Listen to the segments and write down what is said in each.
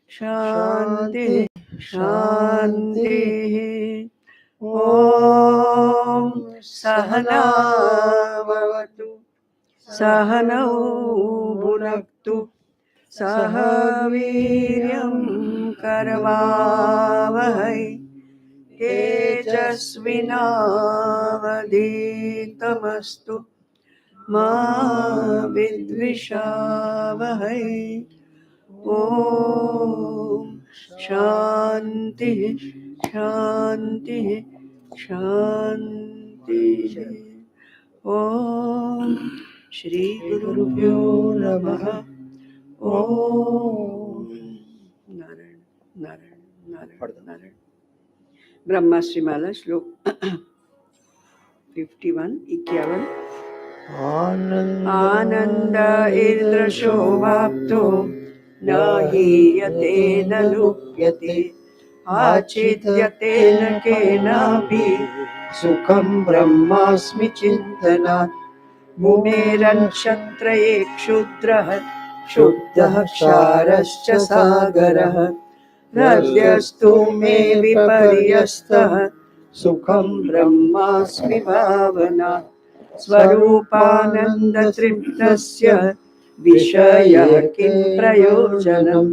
शांति शांति। ओम सहना भवतु सहनौ भुनक्तु सह वीर्यं करवावहै तेजस्विनावधीतमस्तु मा विद्विषावहै। ओम शांति शांति शांति। ओम श्री गुरुभ्यो नमः। ओम नारायण नारायण नारायण नारायण। ब्रह्माश्री माला श्लोक 51 आनंद ईदृशोवाप्तो न हीयते न लुप्यते आचिद्यते न केनापि सुखं ब्रह्मास्मि चिन्तनात्। भूमेरनक्षत्रये क्षुद्रः क्षुब्धः क्षारश्च सागरः हृदयस्तु मे विपर्यस्तः सुखं ब्रह्मास्मि भावना। स्वरूपानन्दतृप्तस्य विषयः किं प्रयोजनम्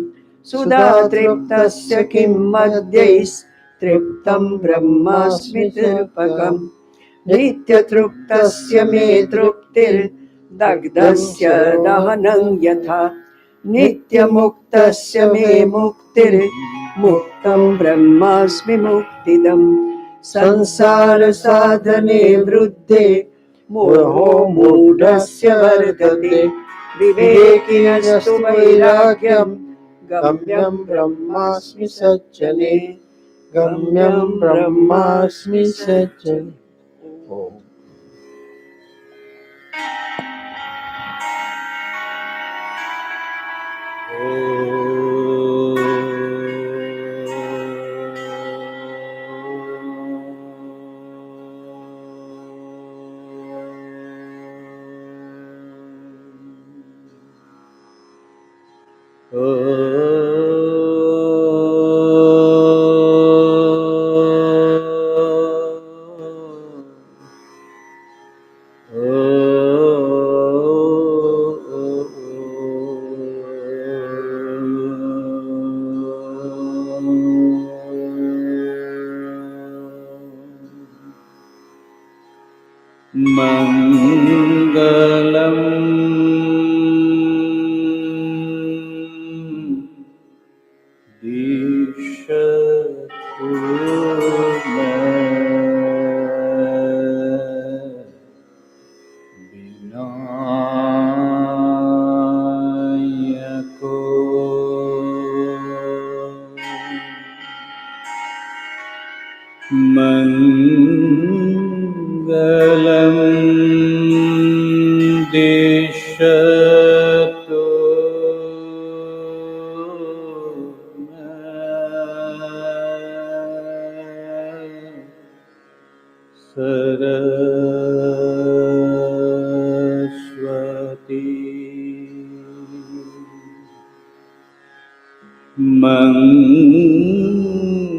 सुधातृप्तस्य किं मद्यैस्तृप्तं ब्रह्मास्मि तिरुपकम्। नित्यतृप्तस्य मे तृप्तिर्दग्धस्य दहनं यथा नित्यमुक्तस्य मे मुक्तिर्मुक्तं ब्रह्मास्मि मुक्तिदम्। संसारसाधने वृद्धे मोहो मूढस्य वर्धते विवेकिनस्तु वैराग्यं गम्यं ब्रह्मास्मि सज्जने गम्यं ब्रह्मास्मि सज्जने। ओम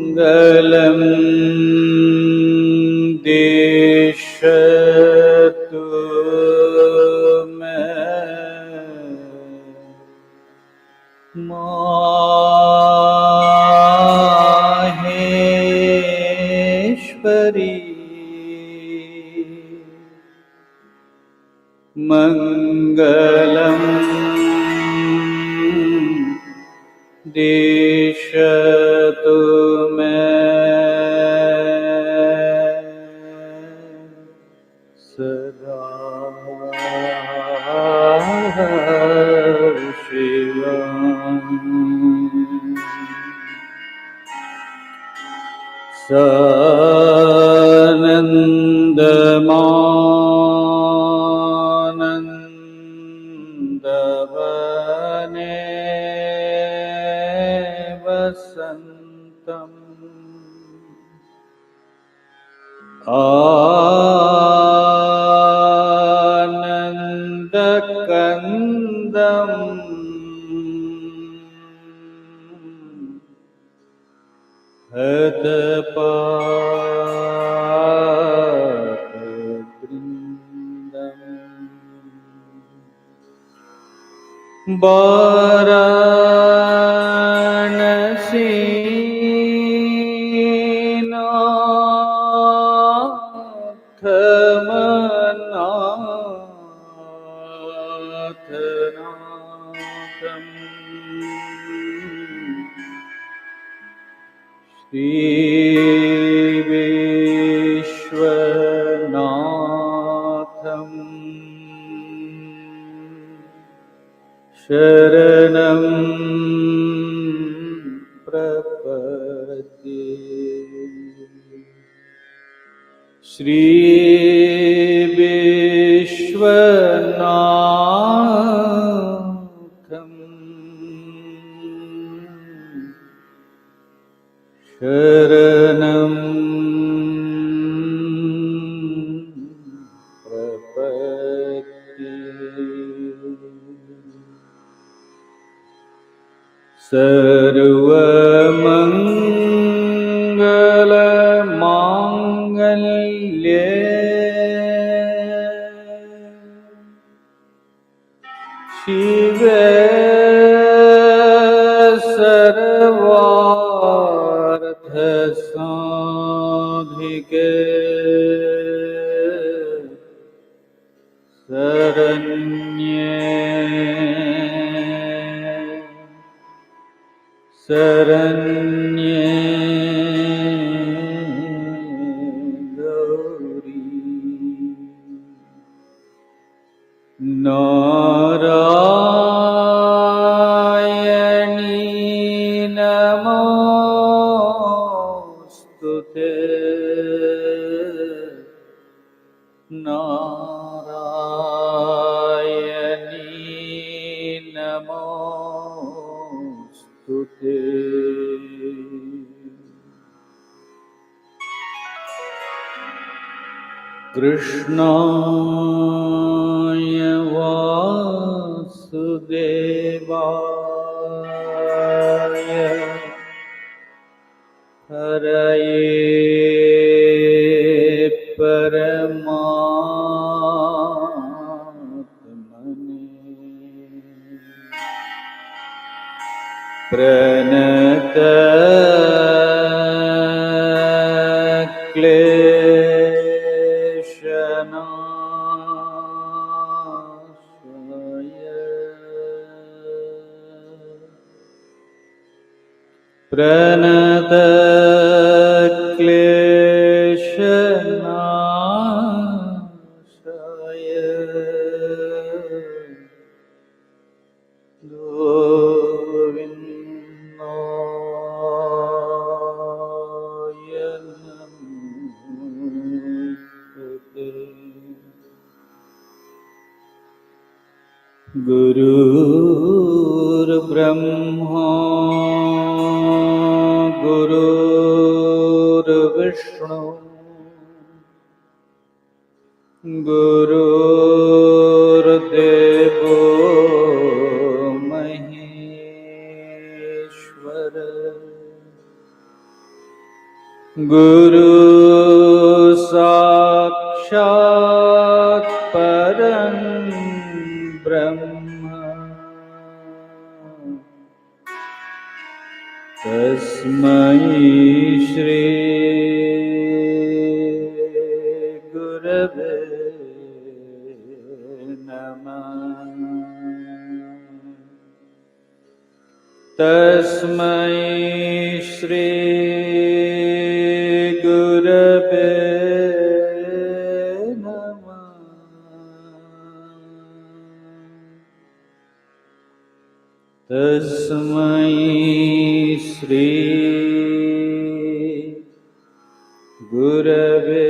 मंगलम देशतु मे माहेश्वरी मंगलम देशतु मे सदा शिवम् सानन्दमानन्दवने वसन्तम् आनन्दकन्दम् हतपात्रवृन्दम् श्रीविश्वनाथम् शरणं प्रपद्ये। श्रीविश्वनाथम् शरणं प्रपद्ये। सर्वमङ्गलमाङ्गल्ये शिवे सर्वार्थसाधिके शरण्ये गौरी नारायणी नमोस्तुते नारायणी नमोस्तुते। कृष्णाय वासुदेवाय हरये परमात्मने प्रणतक्लेशनाशाय प्रणतक्लेशनाशाय गोविन्दाय नमोस्तुते। गुरुर्ब्रह्मा गुरुर्विष्णु गुरुर्देवो महेश्वर गुरु साक्षात् परं ब्रह्म तस्मै श्री गुरवे नमः। तस्मै श्री गुरवे नमः। तस्मै श्री गुरवे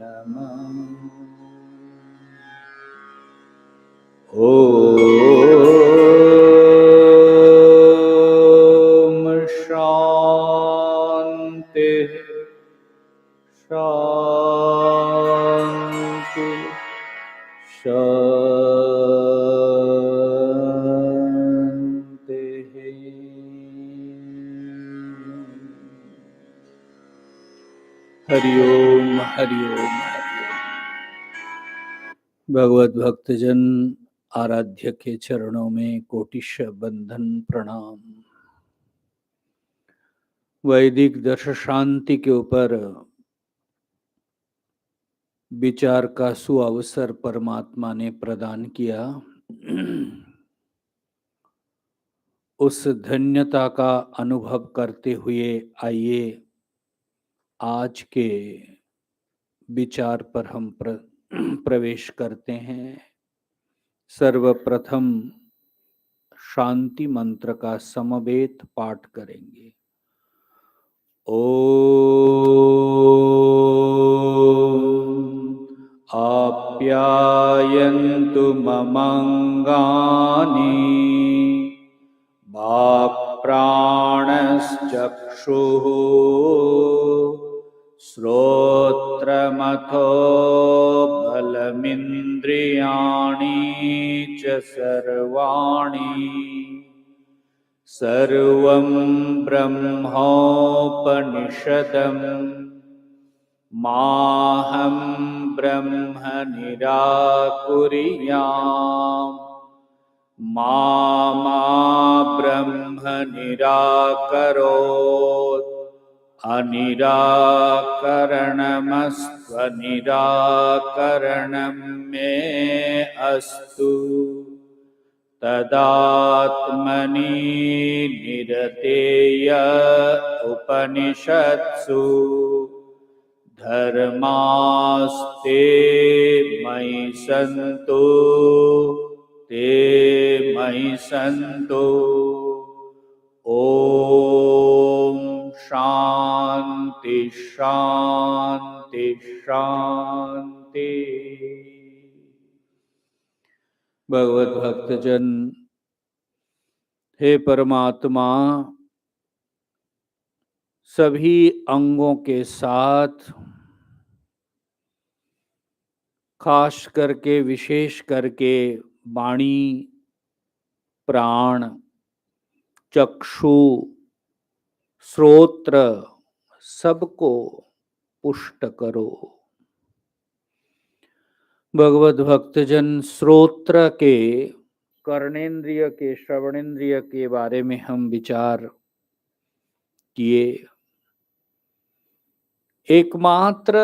नमः। ॐ शान्ति शान्ति शान्तिः। हरिओम हरिओम हरिओम। भगवत भक्तजन आराध्य के चरणों में कोटिश बंधन प्रणाम। वैदिक दर्श शांति के ऊपर विचार का सुअवसर परमात्मा ने प्रदान किया। उस धन्यता का अनुभव करते हुए आइए आज के विचार पर हम प्रवेश करते हैं। सर्वप्रथम शांति मंत्र का समवेत पाठ करेंगे। ओम आप्यायन्तु ममंगानि वाक्प्राणश्चक्षुः श्रोत्रमथो बलमिन्द्रियाणि च सर्वाणि सर्वं ब्रह्मोपनिषदम् माहं ब्रह्म निराकुर्याम् मा ब्रह्म निराकरोत् अनिराकरणमस्त्वनिराकरणं मे अस्तु तदात्मनि निरतेय उपनिषत्सु धर्मास्ते मयि सन्तु ते मयि सन्तु। ओम शांति शांति शांति। भगवत भक्तजन, हे परमात्मा, सभी अंगों के साथ खास करके विशेष करके वाणी, प्राण, चक्षु, श्रोत्र सबको पुष्ट करो। भगवत भक्तजन, श्रोत्र के, कर्णेंद्रिय के, श्रवणेंद्रिय के बारे में हम विचार किए। एकमात्र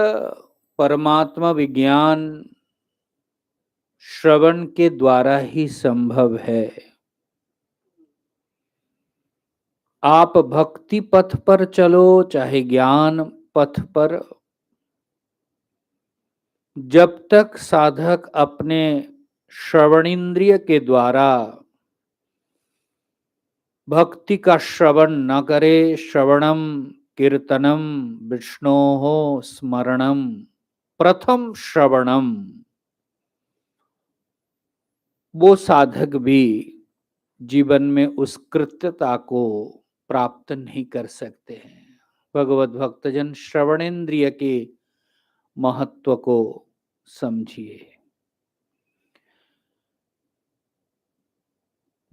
परमात्मा विज्ञान श्रवण के द्वारा ही संभव है। आप भक्ति पथ पर चलो चाहे ज्ञान पथ पर, जब तक साधक अपने श्रवणेंद्रिय के द्वारा भक्ति का श्रवण न करे, श्रवणम कीर्तनम विष्णोः स्मरणम प्रथम श्रवणम, वो साधक भी जीवन में उस कृत्यता को प्राप्त नहीं कर सकते हैं। भगवत भक्तजन, श्रवणेंद्रिय के महत्व को समझिए।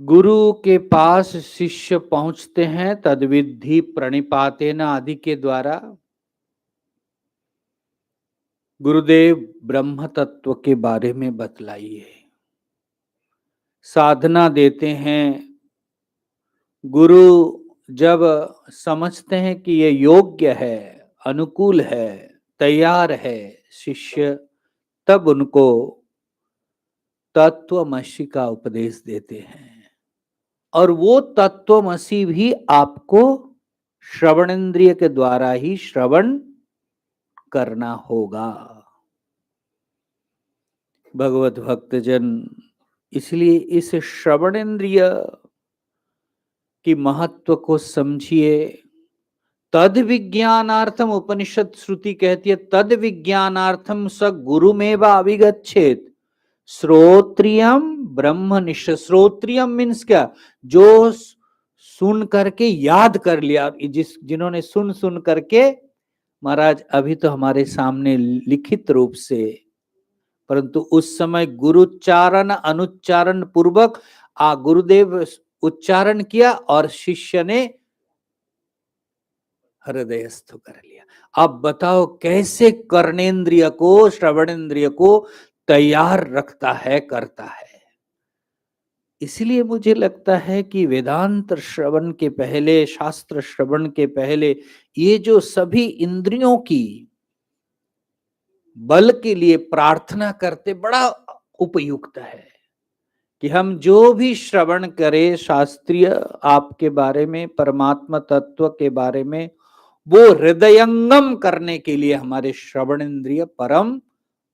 गुरु के पास शिष्य पहुंचते हैं तद्विधि प्रणिपातेन आदि के द्वारा। गुरुदेव ब्रह्म तत्व के बारे में बतलाइए। साधना देते हैं। गुरु जब समझते हैं कि ये योग्य है, अनुकूल है, तैयार है शिष्य, तब उनको तत्वमसि का उपदेश देते हैं। और वो तत्वमसि भी आपको श्रवणेंद्रिय के द्वारा ही श्रवण करना होगा। भगवत भक्तजन, इसलिए इस श्रवणेंद्रिय की महत्व को समझिए। तद विज्ञानार्थम, उपनिषद श्रुति कहती है, तद विज्ञानार्थम स गुरुमेव अभिगच्छेत श्रोत्रियम ब्रह्मनिष्ठ। श्रोत्रियम मीन्स क्या? जो सुन करके याद कर लिया। जिन्होंने सुन करके, महाराज अभी तो हमारे सामने लिखित रूप से, परंतु उस समय गुरुचारण अनुच्चारण पूर्वक गुरुदेव उच्चारण किया और शिष्य ने हृदयस्थ कर लिया। अब बताओ कैसे कर्णेंद्रिय को, श्रवणेंद्रिय को तैयार रखता है, करता है। इसलिए मुझे लगता है कि वेदांत श्रवण के पहले, शास्त्र श्रवण के पहले, ये जो सभी इंद्रियों की बल के लिए प्रार्थना करते बड़ा उपयुक्त है कि हम जो भी श्रवण करें शास्त्रीय आपके बारे में, परमात्मा तत्व के बारे में, वो हृदयंगम करने के लिए हमारे श्रवण इंद्रिय परम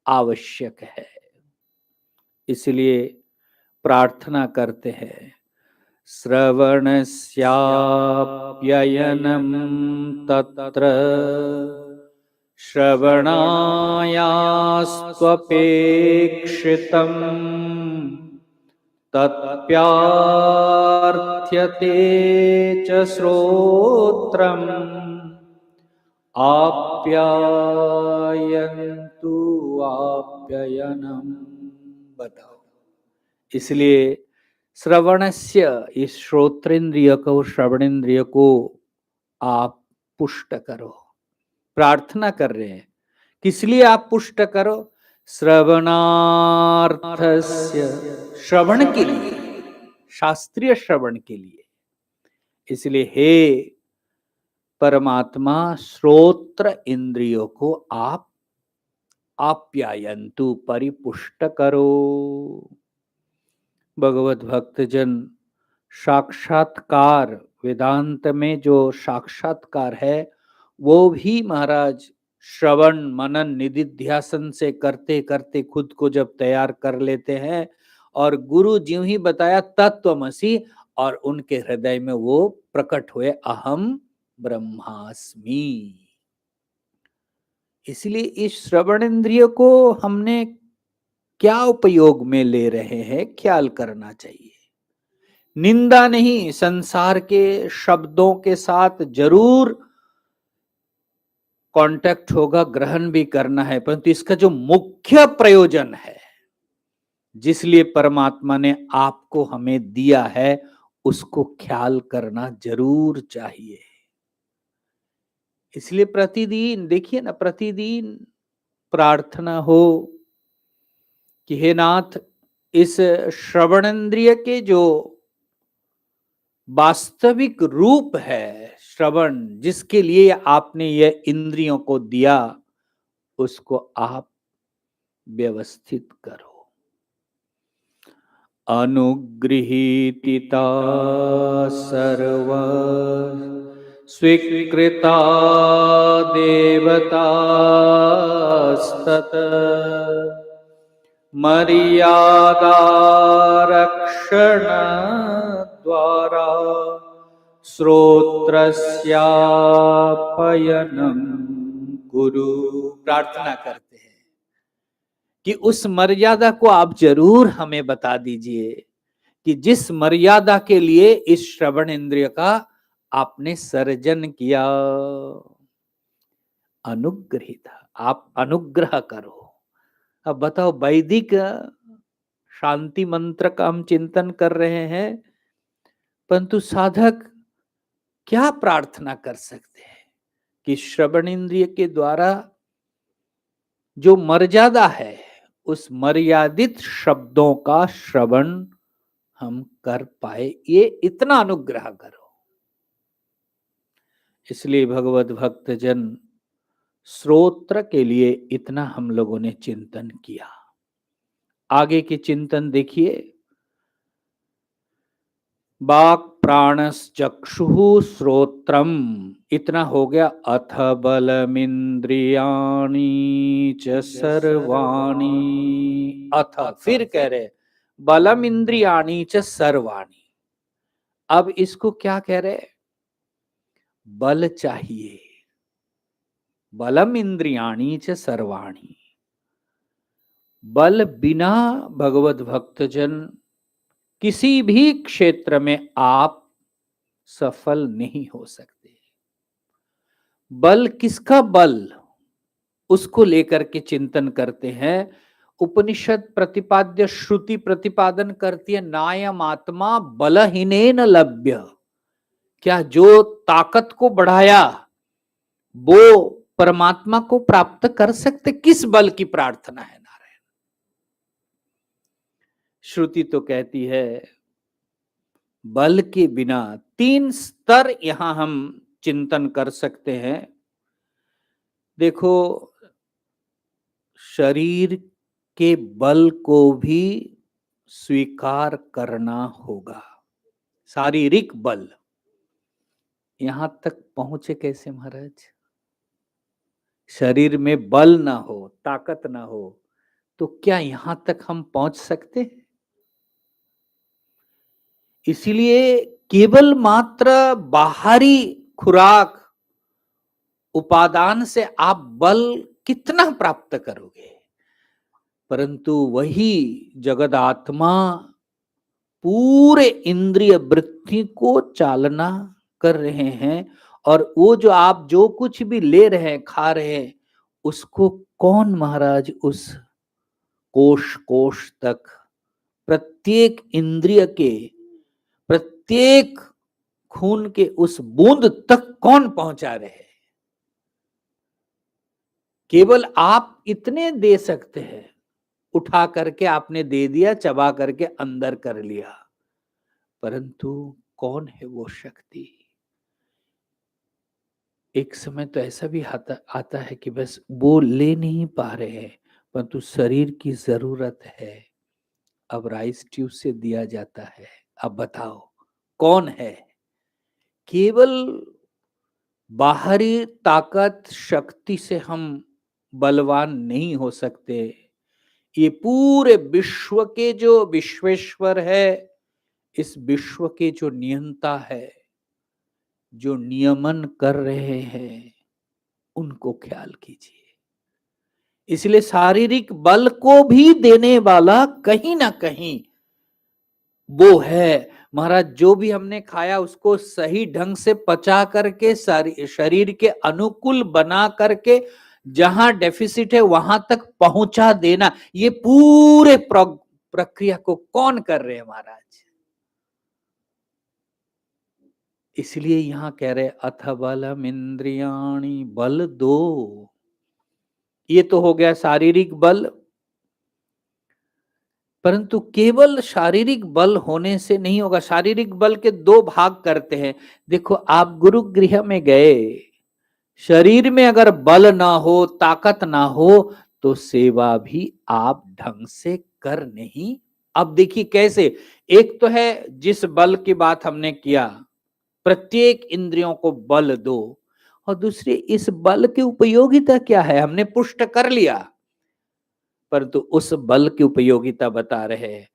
आवश्यक है। इसलिए प्रार्थना करते हैं, श्रवणस्याप्ययनं तत्र श्रवणायास्त्वपेक्षितं तत्प्यार्थ्यते च श्रोत्रम् आप्यायन्तु आप्ययनम्। बताओ, इसलिए श्रवणस्य, इस श्रोत्रेंद्रिय को, श्रवणेंद्रिय को आप पुष्ट करो। प्रार्थना कर रहे हैं, किस लिए आप पुष्ट करो? श्रवणार्थस्य, श्रवण के लिए, शास्त्रीय श्रवण के लिए। इसलिए हे परमात्मा, श्रोत्र इंद्रियों को आप आप्यायन्तु, परिपुष्ट करो। भगवत भक्तजन, साक्षात्कार, वेदांत में जो साक्षात्कार है वो भी महाराज श्रवण मनन निधिध्यासन से करते करते खुद को जब तैयार कर लेते हैं और गुरु ज्यों ही बताया तत्वमसि, और उनके हृदय में वो प्रकट हुए अहम ब्रह्मास्मि। इसलिए इस श्रवण इंद्रिय को हमने क्या उपयोग में ले रहे हैं, ख्याल करना चाहिए। निंदा नहीं, संसार के शब्दों के साथ जरूर कांटेक्ट होगा, ग्रहण भी करना है, परंतु इसका जो मुख्य प्रयोजन है, जिसलिए परमात्मा ने आपको हमें दिया है, उसको ख्याल करना जरूर चाहिए। इसलिए प्रतिदिन देखिए ना, प्रतिदिन प्रार्थना हो कि हे नाथ, इस श्रवणेंद्रिय के जो वास्तविक रूप है श्रवण, जिसके लिए आपने ये इंद्रियों को दिया, उसको आप व्यवस्थित करो। अनुगृहीतिता सर्व स्वीकृता देवतास्तत मर्यादारक्षण द्वारा श्रोत्रस्यापयनं कुरु। प्रार्थना करते हैं कि उस मर्यादा को आप जरूर हमें बता दीजिए कि जिस मर्यादा के लिए इस श्रवण इंद्रिय का आपने सर्जन किया। अनुग्रहित, आप अनुग्रह करो। अब बताओ, वैदिक शांति मंत्र का हम चिंतन कर रहे हैं, परंतु साधक क्या प्रार्थना कर सकते हैं कि श्रवण इंद्रिय के द्वारा जो मर्यादा है, उस मर्यादित शब्दों का श्रवण हम कर पाए, ये इतना अनुग्रह करो। इसलिए भगवत भक्तजन, श्रोत्र के लिए इतना हम लोगों ने चिंतन किया। आगे के चिंतन देखिए, वाक् प्राणश्चक्षुः श्रोत्रम, इतना हो गया। अथ बलमिंद्रियाणि च सर्वाणि, अथ फिर कह रहे बलम इंद्रियाणि च सर्वाणि। अब इसको क्या कह रहे? बल चाहिए। बलम इंद्रियाणि च सर्वाणि, बल बिना भगवत भक्तजन किसी भी क्षेत्र में आप सफल नहीं हो सकते। बल किसका बल, उसको लेकर के चिंतन करते हैं। उपनिषद प्रतिपाद्य श्रुति प्रतिपादन करती है, नायम आत्मा बलहीनेन लभ्य। क्या जो ताकत को बढ़ाया वो परमात्मा को प्राप्त कर सकते? किस बल की प्रार्थना है नारायण? श्रुति तो कहती है बल के बिना। 3 स्तर यहां हम चिंतन कर सकते हैं। देखो, शरीर के बल को भी स्वीकार करना होगा। शारीरिक बल यहां तक पहुंचे कैसे महाराज? शरीर में बल ना हो, ताकत ना हो, तो क्या यहां तक हम पहुंच सकते हैं? इसीलिए केवल मात्र बाहरी खुराक उपादान से आप बल कितना प्राप्त करोगे? परंतु वही जगद आत्मा पूरे इंद्रिय वृत्ति को चालना कर रहे हैं, और वो जो आप जो कुछ भी ले रहे हैं, खा रहे हैं, उसको कौन महाराज उस कोश कोश तक, प्रत्येक इंद्रिय के, प्रत्येक खून के उस बूंद तक कौन पहुंचा रहे हैं? केवल आप इतने दे सकते हैं, उठा करके आपने दे दिया, चबा करके अंदर कर लिया, परंतु कौन है वो शक्ति? एक समय तो ऐसा भी आता है कि बस वो ले नहीं पा रहे हैं, परंतु शरीर की जरूरत है, अब राइस ट्यूब से दिया जाता है। अब बताओ कौन है? केवल बाहरी ताकत शक्ति से हम बलवान नहीं हो सकते। ये पूरे विश्व के जो विश्वेश्वर है, इस विश्व के जो नियंता है, जो नियमन कर रहे हैं, उनको ख्याल कीजिए। इसलिए शारीरिक बल को भी देने वाला कहीं ना कहीं वो है महाराज। जो भी हमने खाया उसको सही ढंग से पचा करके शरीर के अनुकूल बना करके जहां डेफिसिट है वहां तक पहुंचा देना, ये पूरे प्रक्रिया को कौन कर रहे हैं महाराज? इसलिए यहां कह रहे अथ बलम इंद्रियाणि, बल दो। ये तो हो गया शारीरिक बल, परंतु केवल शारीरिक बल होने से नहीं होगा। शारीरिक बल के 2 भाग करते हैं। देखो, आप गुरु गृह में गए, शरीर में अगर बल ना हो, ताकत ना हो, तो सेवा भी आप ढंग से कर नहीं। अब देखिए कैसे, एक तो है जिस बल की बात हमने किया, प्रत्येक इंद्रियों को बल दो, और दूसरी इस बल की उपयोगिता क्या है हमने पुष्ट कर लिया, परंतु उस बल की उपयोगिता बता रहे हैं।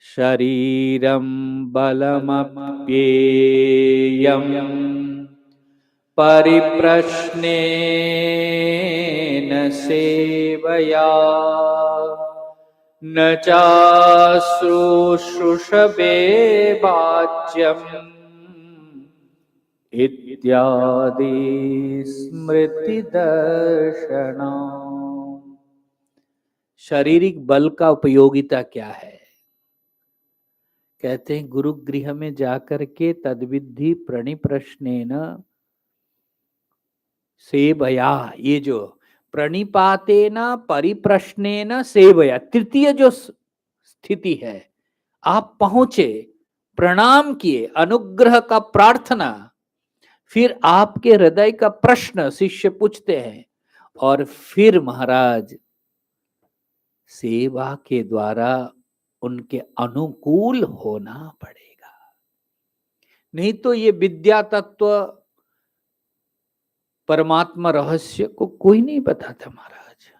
शरीरम बलमप्येयम परिप्रश्नेन सेवया न चाशुश्रूषवे वाच्यम् इत्यादि स्मृति दर्शना। शारीरिक बल का उपयोगिता क्या है? कहते हैं गुरु गृह में जाकर के तद्विधि प्रणिप्रश्नेन सेवया, ये जो प्रणिपातेन परिप्रश्नेन सेवया, तृतीय जो स्थिति है, आप पहुंचे, प्रणाम किए, अनुग्रह का प्रार्थना, फिर आपके हृदय का प्रश्न शिष्य पूछते हैं, और फिर महाराज सेवा के द्वारा उनके अनुकूल होना पड़ेगा। नहीं तो ये विद्या तत्व, परमात्मा रहस्य को कोई नहीं बताता महाराज।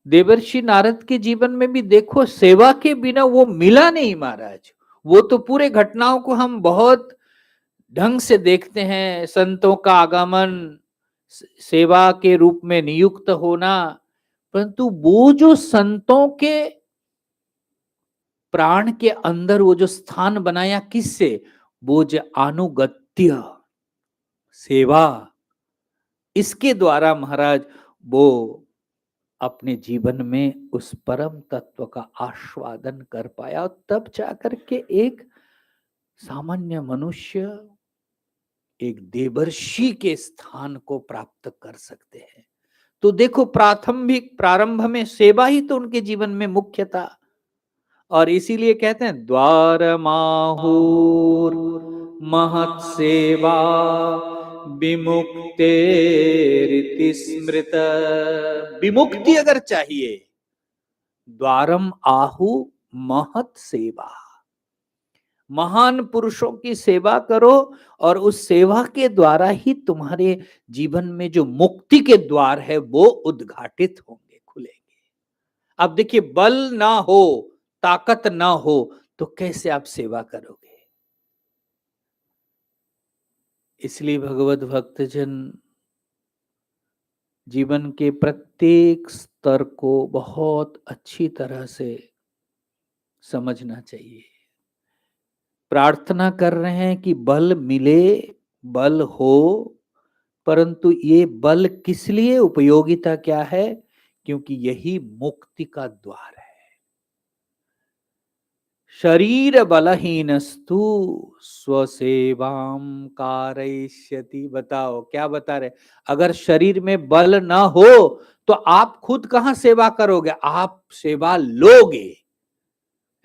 देवर्षि नारद के जीवन में भी देखो, सेवा के बिना वो मिला नहीं महाराज। वो तो पूरे घटनाओं को हम बहुत ढंग से देखते हैं, संतों का आगमन, सेवा के रूप में नियुक्त होना, परंतु वो जो संतों के प्राण के अंदर वो जो स्थान बनाया किससे? वो जो अनुगत्य सेवा, इसके द्वारा महाराज वो अपने जीवन में उस परम तत्व का आस्वादन कर पाया, और तब जाकर के एक सामान्य मनुष्य एक देवर्षि के स्थान को प्राप्त कर सकते हैं। तो देखो, प्राथमिक प्रारंभ में सेवा ही तो उनके जीवन में मुख्य था, और इसीलिए कहते हैं द्वार माहुर महत सेवा विमुक्ते रीति स्मृत। विमुक्ति अगर चाहिए, द्वारम आहु महत सेवा, महान पुरुषों की सेवा करो, और उस सेवा के द्वारा ही तुम्हारे जीवन में जो मुक्ति के द्वार है वो उद्घाटित होंगे, खुलेंगे। अब देखिए, बल ना हो, ताकत ना हो, तो कैसे आप सेवा करोगे? इसलिए भगवत भक्तजन जीवन के प्रत्येक स्तर को बहुत अच्छी तरह से समझना चाहिए। प्रार्थना कर रहे हैं कि बल मिले, बल हो, परंतु ये बल किस लिए, उपयोगिता क्या है? क्योंकि यही मुक्ति का द्वार है। शरीर बलहीनस्तु स्वसेवाम कारयिष्यति। बताओ क्या बता रहे? अगर शरीर में बल ना हो तो आप खुद कहां सेवा करोगे? आप सेवा लोगे,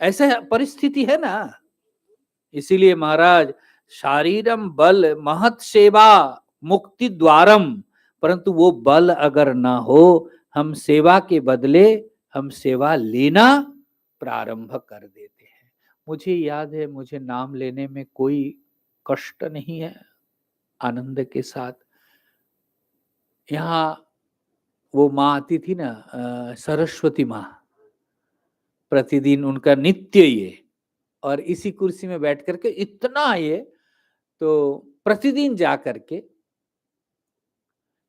ऐसा परिस्थिति है ना। इसीलिए महाराज, शारीरम बल महत सेवा मुक्ति द्वारम, परंतु वो बल अगर ना हो, हम सेवा के बदले हम सेवा लेना प्रारंभ कर देते हैं। मुझे याद है, मुझे नाम लेने में कोई कष्ट नहीं है, आनंद के साथ। यहाँ वो माँ आती थी ना, सरस्वती माँ, प्रतिदिन उनका नित्य ये, और इसी कुर्सी में बैठ करके इतना ये, तो प्रतिदिन जा करके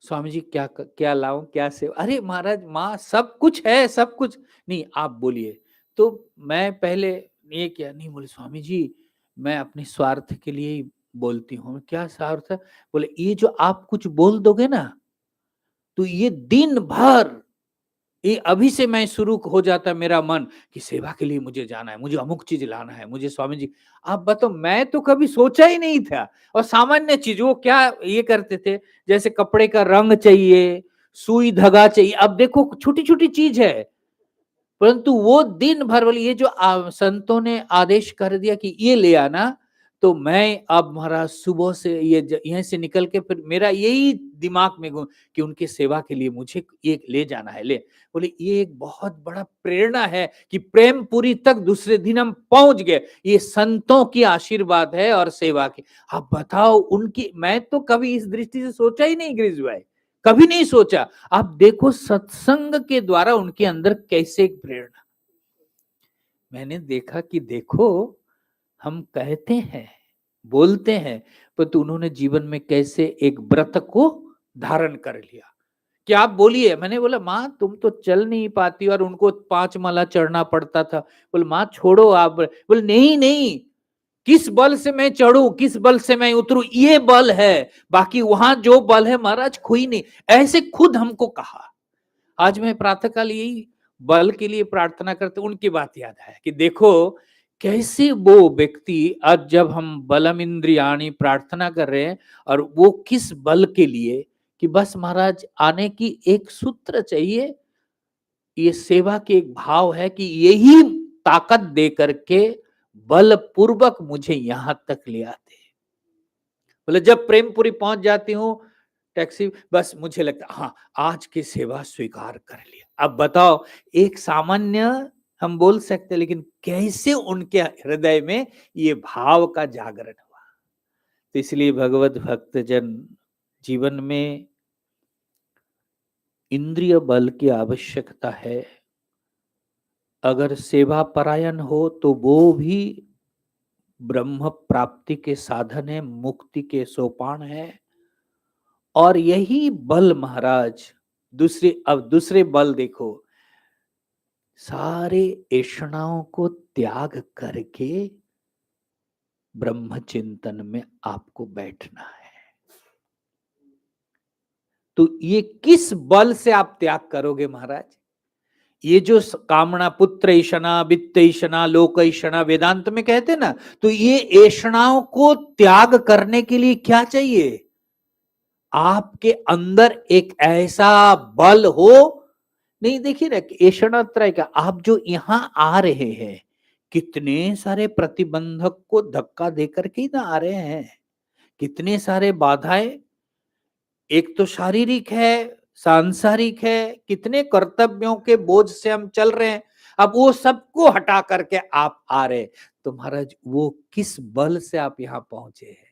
स्वामी जी क्या क्या लाऊं, क्या सेवा? अरे महाराज, माँ सब कुछ है, सब कुछ नहीं, आप बोलिए। तो मैं पहले ये क्या नहीं बोले, स्वामी जी मैं अपने स्वार्थ के लिए ही बोलती हूँ। क्या स्वार्थ है? बोले ये जो आप कुछ बोल दोगे ना, तो ये दिन भर, ये अभी से मैं शुरू हो जाता है मेरा मन कि सेवा के लिए मुझे जाना है, मुझे अमुक चीज लाना है, मुझे स्वामी जी। आप बताओ, मैं तो कभी सोचा ही नहीं था। और सामान्य चीज वो क्या ये करते थे, जैसे कपड़े का रंग चाहिए, सुई धागा चाहिए, अब देखो छोटी छोटी चीज है, परंतु वो दिन भर वाली ये जो संतों ने आदेश कर दिया कि ये ले आना, तो मैं अब महाराज सुबह से ये यहीं से निकल के फिर मेरा यही दिमाग में कि उनकी सेवा के लिए मुझे ये ले जाना है। ले बोले ये एक बहुत बड़ा प्रेरणा है कि प्रेमपुरी तक दूसरे दिन हम पहुंच गए। ये संतों की आशीर्वाद है और सेवा की। आप बताओ, उनकी मैं तो कभी इस दृष्टि से सोचा ही नहीं गिरीश भाई, कभी नहीं सोचा। आप देखो सत्संग के द्वारा उनके अंदर कैसे एक प्रेरणा मैंने देखा कि देखो, हम कहते हैं, बोलते हैं, परंतु उन्होंने जीवन में कैसे एक व्रत को धारण कर लिया। कि आप बोलिए, मैंने बोला माँ तुम तो चल नहीं पाती और उनको 5 माला चढ़ना पड़ता था। बोले माँ छोड़ो आप। बोले नहीं नहीं, किस बल से मैं चढ़ूं, किस बल से मैं उतरूं, ये बल है, बाकी वहां जो बल है महाराज कोई नहीं। ऐसे खुद हमको कहा। आज मैं प्रातःकाल यही बल के लिए प्रार्थना करते, उनकी बात याद है कि देखो कैसे वो व्यक्ति, आज जब हम बलम इंद्रियाणी प्रार्थना कर रहे हैं, और वो किस बल के लिए, कि बस महाराज आने की एक सूत्र चाहिए, ये सेवा के एक भाव है कि यही ताकत दे करके बलपूर्वक मुझे यहां तक ले आते। बोले जब प्रेमपुरी पहुंच जाती हूँ टैक्सी, बस मुझे लगता हाँ आज की सेवा स्वीकार कर लिया। अब बताओ, एक सामान्य हम बोल सकते, लेकिन कैसे उनके हृदय में ये भाव का जागरण हुआ। तो इसलिए भगवत भक्तजन जीवन में इंद्रिय बल की आवश्यकता है। अगर सेवा परायण हो तो वो भी ब्रह्म प्राप्ति के साधन है, मुक्ति के सोपान है। और यही बल महाराज, दूसरे बल देखो, सारे ऐषणाओं को त्याग करके ब्रह्म चिंतन में आपको बैठना है। तो ये किस बल से आप त्याग करोगे महाराज? ये जो कामना, पुत्र ऐषणा, वित्त ऐषणा, लोक ऐषणा वेदांत में कहते ना, तो ये ऐषणाओं को त्याग करने के लिए क्या चाहिए? आपके अंदर एक ऐसा बल हो। नहीं, देखिए ना, ऐषणात्रय का आप जो यहां आ रहे हैं, कितने सारे प्रतिबंधक को धक्का देकर के ही ना आ रहे हैं, कितने सारे बाधाएं, एक तो शारीरिक है, सांसारिक है, कितने कर्तव्यों के बोझ से हम चल रहे हैं। अब वो सबको हटा करके आप आ रहे, तो महाराज वो किस बल से आप यहां पहुंचे हैं,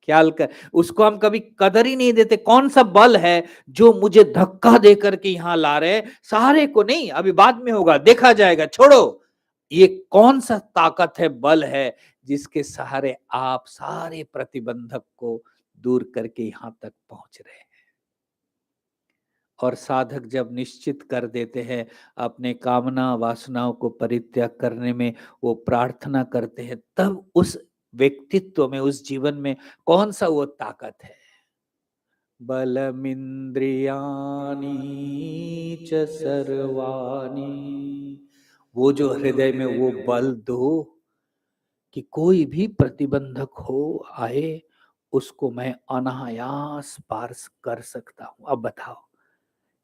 ख्याल कर, उसको हम कभी कदर ही नहीं देते। कौन सा बल है जो मुझे धक्का दे करके यहां ला रहे हैं? सारे को नहीं, अभी बाद में होगा, देखा जाएगा, छोड़ो। ये कौन सा ताकत है, बल है, जिसके सहारे आप सारे प्रतिबंधक को दूर करके यहां तक पहुंच रहे हैं? और साधक जब निश्चित कर देते हैं अपने कामना वासनाओं को परित्याग करने में, वो प्रार्थना करते हैं, तब उस व्यक्तित्व में, उस जीवन में कौन सा वो ताकत है? बलमिंद्रियाणि च सर्वाणि, वो जो हृदय में वो बल दो कि कोई भी प्रतिबंधक हो आए, उसको मैं अनायास पार कर सकता हूं। अब बताओ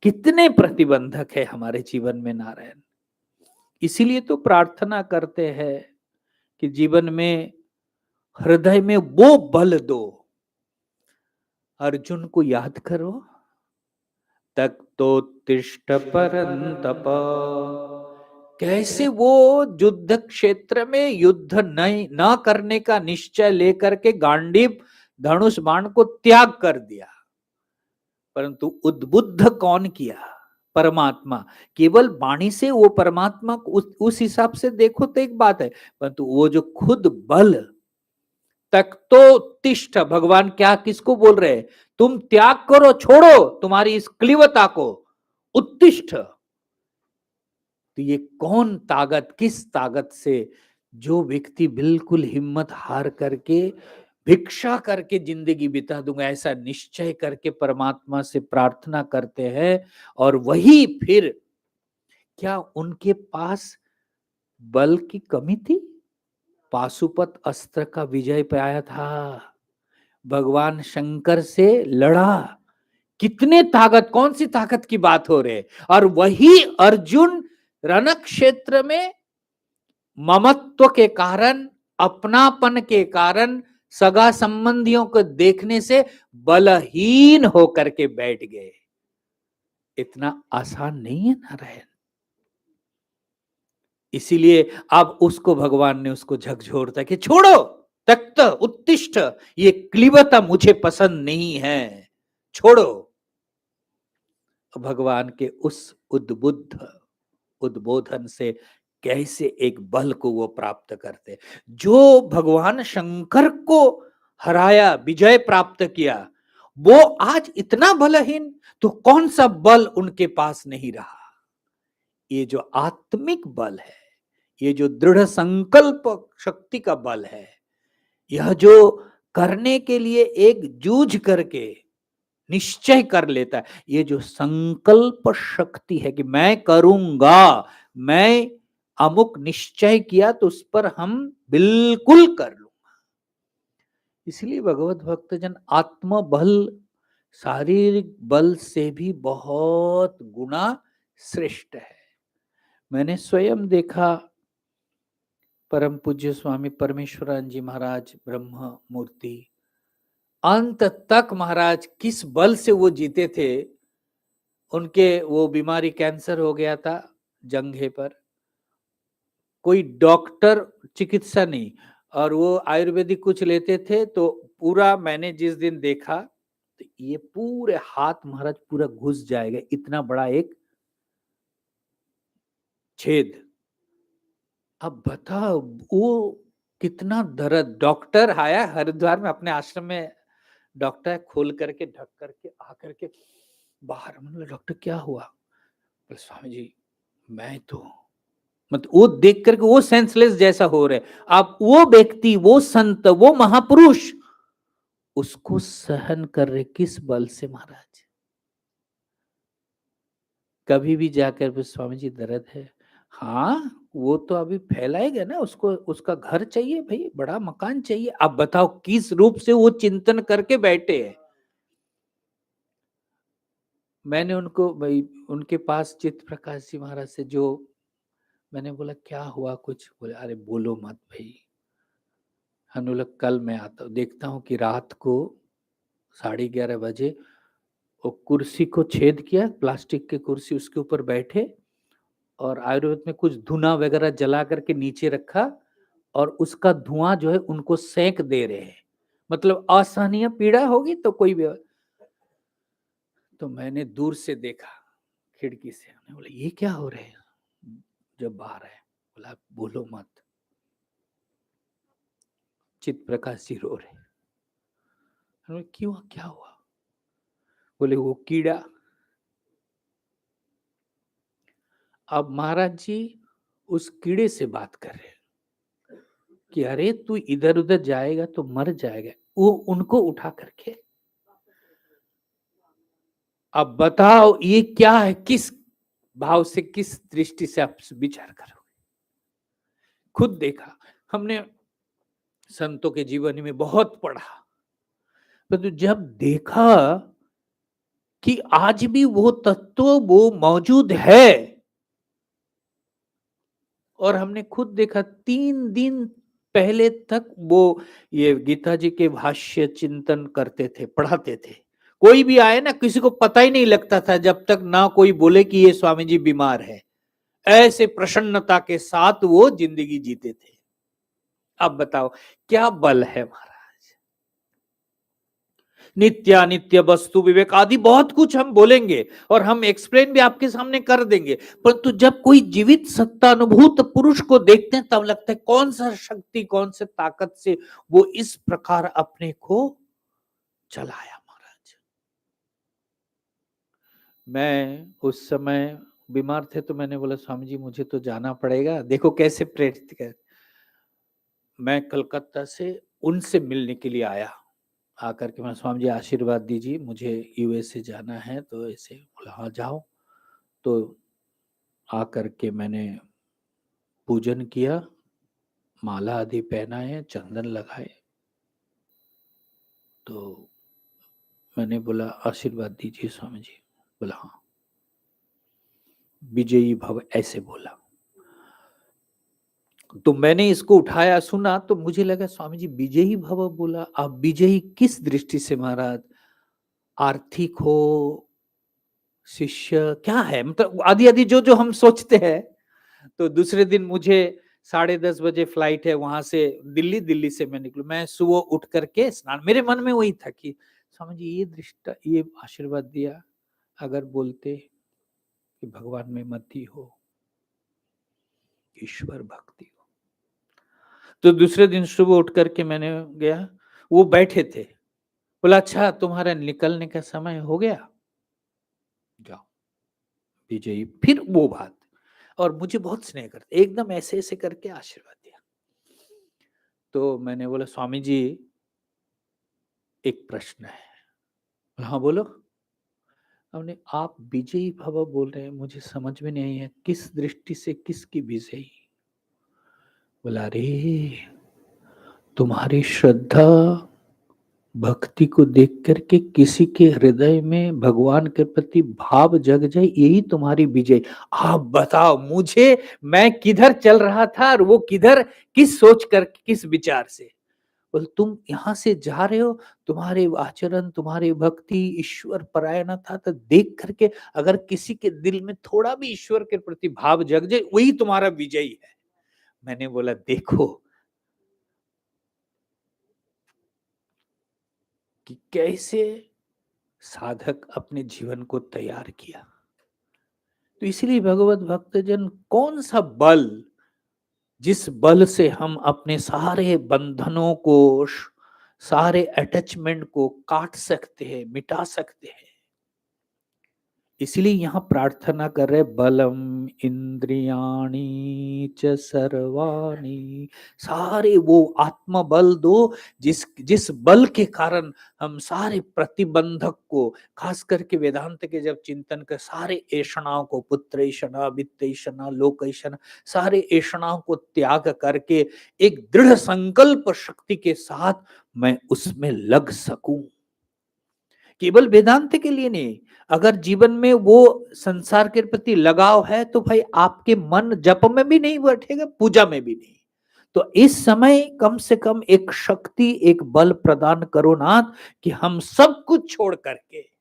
कितने प्रतिबंधक है हमारे जीवन में नारायण। इसीलिए तो प्रार्थना करते हैं कि जीवन में, हृदय में वो बल दो। अर्जुन को याद करो, तक तो तिष्ठ परंतप, कैसे वो युद्ध क्षेत्र में युद्ध नहीं न करने का निश्चय लेकर के गांडीव धनुष बाण को त्याग कर दिया, परंतु उद्बुद्ध कौन किया? परमात्मा। केवल वाणी से वो परमात्मा उस हिसाब से देखो तो एक बात है, परंतु वो जो खुद बल, तक तो तिष्ठ, भगवान क्या किसको बोल रहे हैं? तुम त्याग करो, छोड़ो तुम्हारी इस क्लिवता को, उत्तिष्ठ। तो ये कौन ताकत, किस ताकत से जो व्यक्ति बिल्कुल हिम्मत हार करके भिक्षा करके जिंदगी बिता दूंगा ऐसा निश्चय करके परमात्मा से प्रार्थना करते हैं, और वही फिर, क्या उनके पास बल की कमी थी? पाशुपत अस्त्र का विजय पाया था, भगवान शंकर से लड़ा, कितने ताकत, कौन सी ताकत की बात हो रही है? और वही अर्जुन रण क्षेत्र में ममत्व के कारण, अपनापन के कारण, सगा संबंधियों को देखने से बलहीन होकर के बैठ गए। इतना आसान नहीं है नारायण। इसीलिए अब उसको भगवान ने उसको झकझोरता कि छोड़ो, तख्त उत्तिष्ठ, ये क्लीबता मुझे पसंद नहीं है, छोड़ो। भगवान के उस उद्बुद्ध उद्बोधन से कैसे एक बल को वो प्राप्त करते, जो भगवान शंकर को हराया, विजय प्राप्त किया, वो आज इतना बलहीन, तो कौन सा बल उनके पास नहीं रहा? ये जो आत्मिक बल है, ये जो दृढ़ संकल्प शक्ति का बल है, यह जो करने के लिए एक जूझ करके निश्चय कर लेता है, ये जो संकल्प शक्ति है कि मैं करूंगा, मैं अमुक निश्चय किया तो उस पर हम बिल्कुल कर लूंगा। इसलिए भगवत भक्तजन, आत्मबल शारीरिक बल से भी बहुत गुना श्रेष्ठ है। मैंने स्वयं देखा, परम पूज्य स्वामी परमेश्वरानंद जी महाराज ब्रह्म मूर्ति, अंत तक महाराज किस बल से वो जीते थे। उनके वो बीमारी, कैंसर हो गया था जंघे पर, कोई डॉक्टर चिकित्सा नहीं, और वो आयुर्वेदिक कुछ लेते थे, तो पूरा मैंने जिस दिन देखा, तो ये पूरे हाथ महाराज पूरा घुस जाएगा, इतना बड़ा एक छेद। अब बताओ वो कितना दर्द। डॉक्टर आया हरिद्वार में अपने आश्रम में, डॉक्टर खोल करके ढक करके आकर के बाहर, मतलब डॉक्टर क्या हुआ? बोले स्वामी जी मैं तो, मतलब वो देख करके वो सेंसलेस जैसा हो रहे। आप वो व्यक्ति, वो संत, वो महापुरुष उसको सहन कर रहे किस बल से महाराज? कभी भी जाकर भी स्वामी जी दर्द है। हाँ, वो तो अभी फैलाएगा ना, उसको उसका घर चाहिए भई, बड़ा मकान चाहिए। अब बताओ किस रूप से वो चिंतन करके बैठे हैं। मैंने उनको भई उनके पास चित्त प्रकाश जी महाराज से जो मैंने बोला क्या हुआ कुछ? बोले अरे बोलो मत भई। हमने बोला कल मैं आता हूँ। देखता हूँ कि रात को 11:30 बजे वो कुर्सी को छेद किया, प्लास्टिक की कुर्सी उसके ऊपर बैठे और आयुर्वेद में कुछ धुना वगैरह जला करके नीचे रखा और उसका धुआं जो है उनको सेंक दे रहे हैं। मतलब असहनीय पीड़ा होगी तो कोई भी। तो मैंने दूर से देखा खिड़की से, हमने बोला ये क्या हो रहा है? जब बाहर आए बोला बोलो मत। चित्त प्रकाश जी रो रहे। हमने बोला, क्यों क्या हुआ? बोले वो कीड़ा। अब महाराज जी उस कीड़े से बात कर रहे हैं कि अरे तू इधर उधर जाएगा तो मर जाएगा। वो उनको उठा करके अब बताओ ये क्या है, किस भाव से किस दृष्टि से आप विचार करोगे? खुद देखा हमने, संतों के जीवन में बहुत पढ़ा, परंतु जब देखा कि आज भी वो तत्व वो मौजूद है और हमने खुद देखा 3 दिन पहले तक वो ये गीता जी के भाष्य चिंतन करते थे, पढ़ाते थे। कोई भी आए ना किसी को पता ही नहीं लगता था जब तक ना कोई बोले कि ये स्वामी जी बीमार है। ऐसे प्रसन्नता के साथ वो जिंदगी जीते थे। अब बताओ क्या बल है महाराज। नित्यानित्य वस्तु विवेक आदि बहुत कुछ हम बोलेंगे और हम एक्सप्लेन भी आपके सामने कर देंगे, परंतु जब कोई जीवित सत्ता अनुभूत पुरुष को देखते हैं तब लगता है कौन सा शक्ति कौन से ताकत से वो इस प्रकार अपने को चलाया महाराज। मैं उस समय बीमार थे तो मैंने बोला स्वामी जी मुझे तो जाना पड़ेगा, देखो कैसे प्रेरित कर। मैं कलकत्ता से उनसे मिलने के लिए आया, आकर के मैं स्वामी जी आशीर्वाद दीजिए मुझे यूएसए जाना है, तो ऐसे बोला हाँ जाओ। तो आकर के मैंने पूजन किया, माला आदि पहनाए, चंदन लगाए। तो मैंने बोला आशीर्वाद दीजिए स्वामी जी। बोला हाँ, विजयी भव, ऐसे बोला। तो मैंने इसको उठाया सुना तो मुझे लगा स्वामी जी विजयी भव बोला, आप विजयी किस दृष्टि से महाराज? आर्थिक हो, शिष्य क्या है, मतलब आदि आदि जो जो हम सोचते हैं। तो दूसरे दिन मुझे 10:30 बजे फ्लाइट है वहां से, दिल्ली, दिल्ली से मैं निकलू। मैं सुबह उठ करके स्नान, मेरे मन में वही था कि स्वामी जी ये दृष्टा ये आशीर्वाद दिया, अगर बोलते कि भगवान में मति हो, ईश्वर भक्ति हो। तो दूसरे दिन सुबह उठ करके मैंने गया, वो बैठे थे। बोला अच्छा तुम्हारा निकलने का समय हो गया, जाओ। विजयी फिर वो बात, और मुझे बहुत स्नेह करते, एकदम ऐसे ऐसे करके आशीर्वाद दिया। तो मैंने बोला स्वामी जी एक प्रश्न है। हाँ बोलो। हमने आप विजयी भव बोल रहे हैं, मुझे समझ में नहीं है किस दृष्टि से किसकी विजयी? बोला रे तुम्हारी श्रद्धा भक्ति को देख करके किसी के हृदय में भगवान के प्रति भाव जग जाए, यही तुम्हारी विजय। आप बताओ मुझे, मैं किधर चल रहा था और वो किधर, किस सोच कर किस विचार से। बोले तुम यहाँ से जा रहे हो, तुम्हारे आचरण तुम्हारी भक्ति ईश्वर परायण था, तो देख करके अगर किसी के दिल में थोड़ा भी ईश्वर के प्रति भाव जग जाए वही तुम्हारा विजयी है। मैंने बोला देखो कि कैसे साधक अपने जीवन को तैयार किया। तो इसलिए भगवत भक्तजन कौन सा बल, जिस बल से हम अपने सारे बंधनों को, सारे अटैचमेंट को काट सकते हैं, मिटा सकते हैं। इसलिए यहाँ प्रार्थना कर रहे बलम इंद्रियाणी च सर्वाणी, सारे वो आत्मा बल दो जिस जिस बल के कारण हम सारे प्रतिबंधक को, खास करके वेदांत के जब चिंतन कर सारे ऐषणाओं को, पुत्र ऐषणा, वित्त ऐषणा, लोक ऐषणा, सारे ऐषणाओं को त्याग करके एक दृढ़ संकल्प शक्ति के साथ मैं उसमें लग सकूं। केवल वेदांत के लिए नहीं, अगर जीवन में वो संसार के प्रति लगाव है तो भाई आपके मन जप में भी नहीं बैठेगा, पूजा में भी नहीं। तो इस समय कम से कम एक शक्ति, एक बल प्रदान करो नाथ, कि हम सब कुछ छोड़ करके,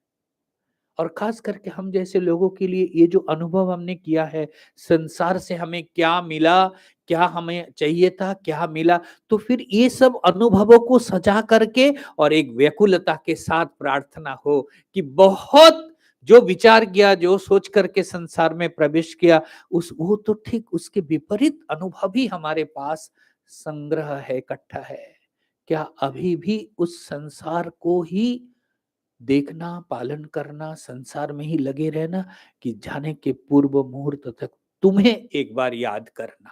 और खास करके हम जैसे लोगों के लिए ये जो अनुभव हमने किया है, संसार से हमें क्या मिला, क्या हमें चाहिए था, क्या मिला, तो फिर ये सब अनुभवों को सजा करके और एक व्याकुलता के साथ प्रार्थना हो कि बहुत जो विचार किया, जो सोच करके संसार में प्रवेश किया, उस वो तो ठीक उसके विपरीत अनुभव ही हमारे पास संग्रह है, इकट्ठा है। क्या अभी भी उस संसार को ही देखना, पालन करना, संसार में ही लगे रहना, कि जाने के पूर्व मुहूर्त तक तुम्हें एक बार याद करना।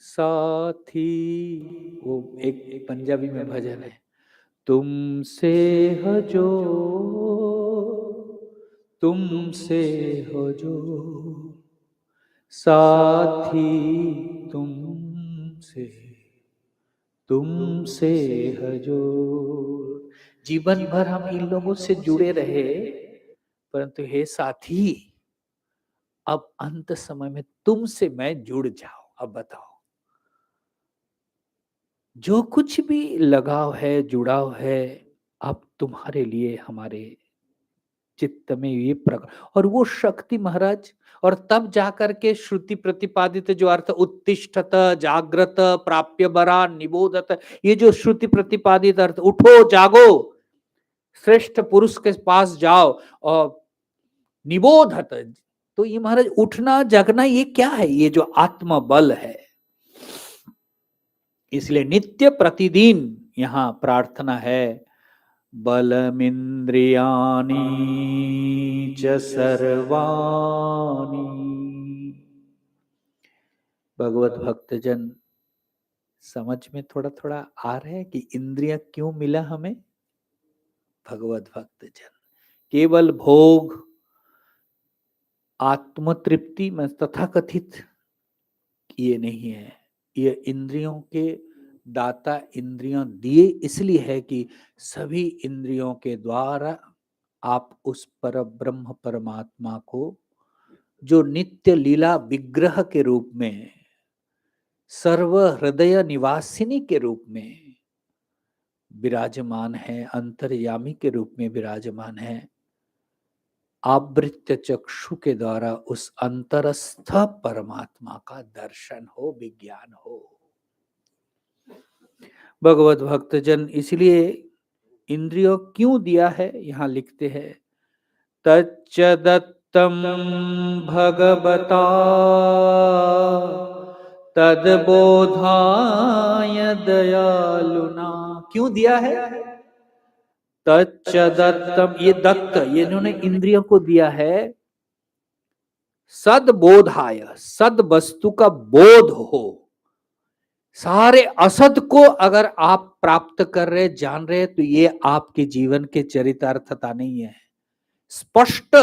साथी, वो एक पंजाबी में भजन है, तुमसे हो जो, तुमसे हो जो, साथी तुमसे, तुमसे हजूर। जीवन भर हम इन लोगों से जुड़े रहे, परंतु हे साथी, अब अंत समय में तुमसे मैं जुड़ जाऊं। अब बताओ, जो कुछ भी लगाव है, जुड़ाव है, अब तुम्हारे लिए हमारे चित्त में ये प्रकट, और वो शक्ति महाराज, और तब जाकर के श्रुति प्रतिपादित जो अर्थ उत्तिष्ठत, जागृत, प्राप्य बरा, निबोधत, ये जो श्रुति प्रतिपादित अर्थ, उठो जागो, श्रेष्ठ पुरुष के पास जाओ, और निबोधत, तो ये महाराज उठना जगना ये क्या है? ये जो आत्म बल है। इसलिए नित्य प्रतिदिन यहाँ प्रार्थना है, बलमिंद्रियाणि च सर्वाणि। भगवत भक्तजन, समझ में थोड़ा थोड़ा आ रहा है कि इंद्रियां क्यों मिला हमें? भगवत भक्तजन, केवल भोग, आत्म तृप्ति में तथाकथित ये नहीं है। ये इंद्रियों के दाता इंद्रियां दिए इसलिए है कि सभी इंद्रियों के द्वारा आप उस पर ब्रह्म परमात्मा को, जो नित्य लीला विग्रह के रूप में, सर्व हृदय निवासिनी के रूप में विराजमान है, अंतर्यामी के रूप में विराजमान है, आवृत्य चक्षु के द्वारा उस अंतरस्थ परमात्मा का दर्शन हो, विज्ञान हो। भगवत भक्तजन, इसलिए इंद्रियों क्यों दिया है, यहां लिखते हैं, तच्च दत्तम भगवता तद्बोधाय दयालुना। क्यों दिया है? तच्च दत्तम, ये दत्त, ये इन्होंने इंद्रियों को दिया है, सद्बोधाय, सद वस्तु का बोध हो। सारे असद को अगर आप प्राप्त कर रहे, जान रहे, तो ये आपके जीवन के चरितार्थता नहीं है। स्पष्ट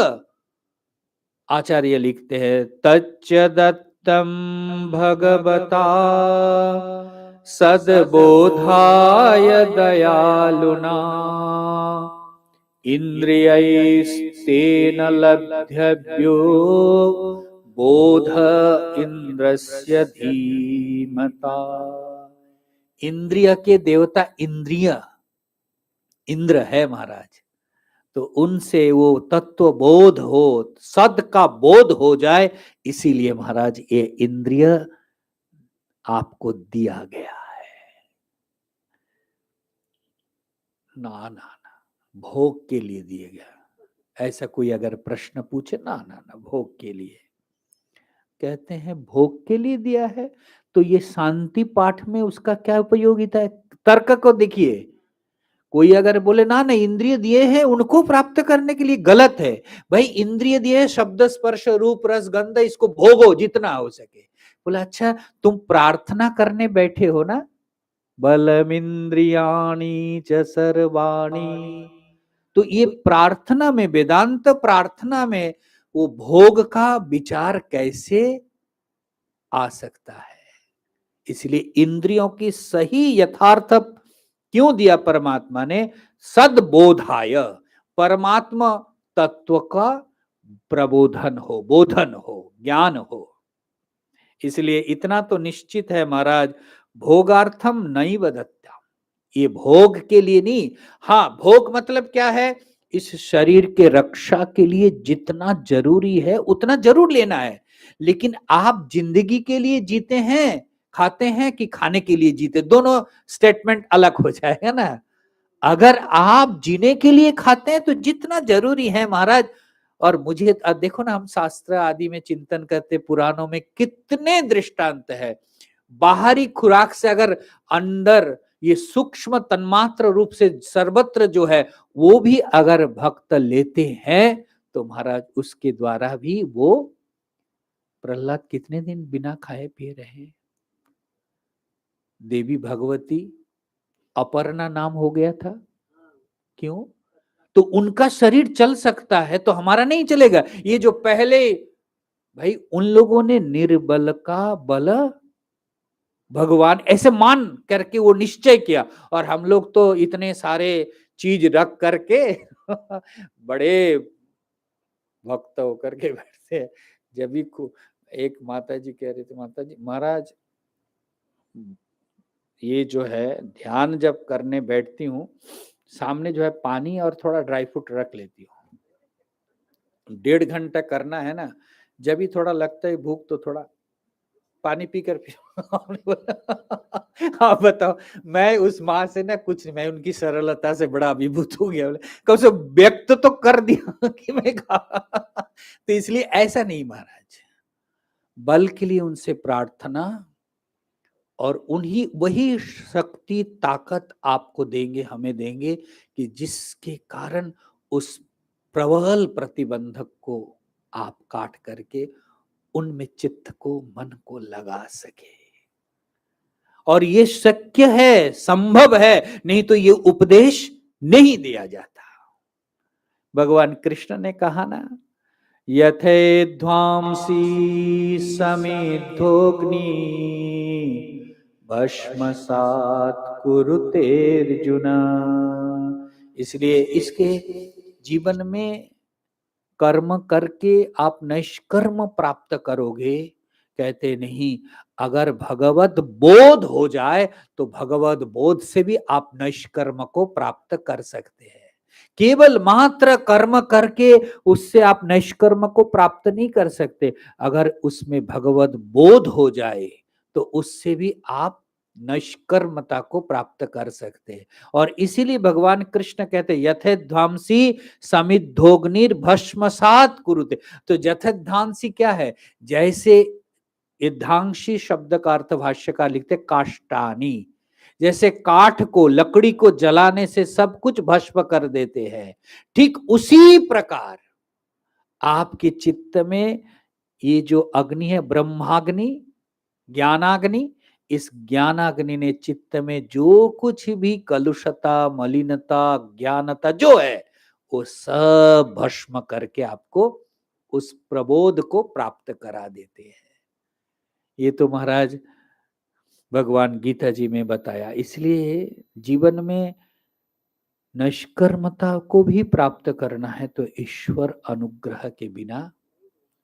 आचार्य लिखते हैं, तच्च दत्तम भगवता सद्बोधाय दयालुना, इंद्रियैस्तेन लब्ध्यभ्यो बोध इंद्रस्य धीमता। इंद्रिय के देवता इंद्र है महाराज, तो उनसे वो तत्व बोध हो, सद का बोध हो जाए, इसीलिए महाराज ये इंद्रिय आपको दिया गया है। ना ना ना, भोग के लिए दिया गया। ऐसा कोई अगर प्रश्न पूछे, ना ना ना, भोग के लिए। कहते हैं भोग के लिए दिया है, तो ये शांति पाठ में उसका क्या उपयोगिता है? तर्क को देखिए, कोई अगर बोले ना ना इंद्रिय दिए हैं उनको प्राप्त करने के लिए, गलत है भाई। इंद्रिय दिए शब्द स्पर्श रूप रस गंध, इसको भोगो जितना हो सके। बोला अच्छा तुम प्रार्थना करने बैठे हो ना, बलमिंद्रियाणि च सर्वाणि, तो ये प्रार्थना में, वेदांत प्रार्थना में वो भोग का विचार कैसे आ सकता है। इसलिए इंद्रियों की सही यथार्थ क्यों दिया परमात्मा ने, सद्बोधाय, परमात्मा तत्व का प्रबोधन हो, बोधन हो, ज्ञान हो। इसलिए इतना तो निश्चित है महाराज, भोगार्थम नहीं बदत्या, ये भोग के लिए नहीं। हाँ भोग मतलब क्या है, इस शरीर के रक्षा के लिए जितना जरूरी है उतना जरूर लेना है। लेकिन आप जिंदगी के लिए जीते हैं, खाते हैं कि खाने के लिए जीते, दोनों स्टेटमेंट अलग हो जाएगा ना। अगर आप जीने के लिए खाते हैं तो जितना जरूरी है महाराज। और मुझे देखो ना, हम शास्त्र आदि में चिंतन करते, पुराणों में कितने दृष्टांत है। बाहरी खुराक से अगर अंदर ये सूक्ष्म तन्मात्र रूप से सर्वत्र जो है वो भी अगर भक्त लेते हैं तो महाराज उसके द्वारा भी वो, प्रहलाद कितने दिन बिना खाए पिए रहे, देवी भगवती अपर्णा नाम हो गया था, क्यों? तो उनका शरीर चल सकता है तो हमारा नहीं चलेगा। ये जो पहले भाई उन लोगों ने निर्बल का बल भगवान ऐसे मान करके वो निश्चय किया, और हम लोग तो इतने सारे चीज रख करके बड़े भक्त होकर के बैठते हैं। जब भी एक माता जी कह रहे थे, माता जी महाराज ये जो है ध्यान जब करने बैठती हूँ, सामने जो है पानी और थोड़ा ड्राई फ्रूट रख लेती हूँ, 1.5 घंटा करना है ना, जब भी थोड़ा लगता है भूख तो थोड़ा पानी पीकर आप बताओ, मैं उस माँ से ना कुछ नहीं, मैं उनकी सरलता से बड़ा अभिभूत हो गया। कब से व्यक्त तो कर दिया कि मैं तो इसलिए ऐसा नहीं महाराज, बल के लिए उनसे प्रार्थना, और उन्हीं वही शक्ति ताकत आपको देंगे, हमें देंगे कि जिसके कारण उस प्रबल प्रतिबंधक को आप काट करके उनमें चित्त को, मन को लगा सके। और ये शक्य है, संभव है, नहीं तो ये उपदेश नहीं दिया जाता। भगवान कृष्ण ने कहा ना, यथेध्वांसी समेधोग्नि भस्मसात् कुरुतेर्जुन। इसलिए इसके जीवन में कर्म करके आप निष्कर्म प्राप्त करोगे, कहते नहीं, अगर भगवत बोध हो जाए तो भगवत बोध से भी आप निष्कर्म को प्राप्त कर सकते हैं। केवल मात्र कर्म करके उससे आप निष्कर्म को प्राप्त नहीं कर सकते, अगर उसमें भगवत बोध हो जाए तो उससे भी आप निष्कर्मता को प्राप्त कर सकते हैं। और इसीलिए भगवान कृष्ण कहते यथेध्वांसी समिद्धोग्निर भस्मसात् कुरुते। तो यथेध्वांसी क्या है, जैसे ईधांशी शब्द का अर्थ भाष्यकार लिखते काष्टानी, जैसे काठ को, लकड़ी को जलाने से सब कुछ भस्म कर देते हैं, ठीक उसी प्रकार आपके चित्त में ये जो अग्नि है, ब्रह्माग्नि, ज्ञानाग्नि, इस ज्ञानाग्नि ने चित्त में जो कुछ भी कलुषता, मलिनता, ज्ञानता जो है वो सब भस्म करके आपको उस प्रबोध को प्राप्त करा देते हैं। ये तो महाराज भगवान गीता जी में बताया। इसलिए जीवन में निष्कर्मता को भी प्राप्त करना है तो ईश्वर अनुग्रह के बिना,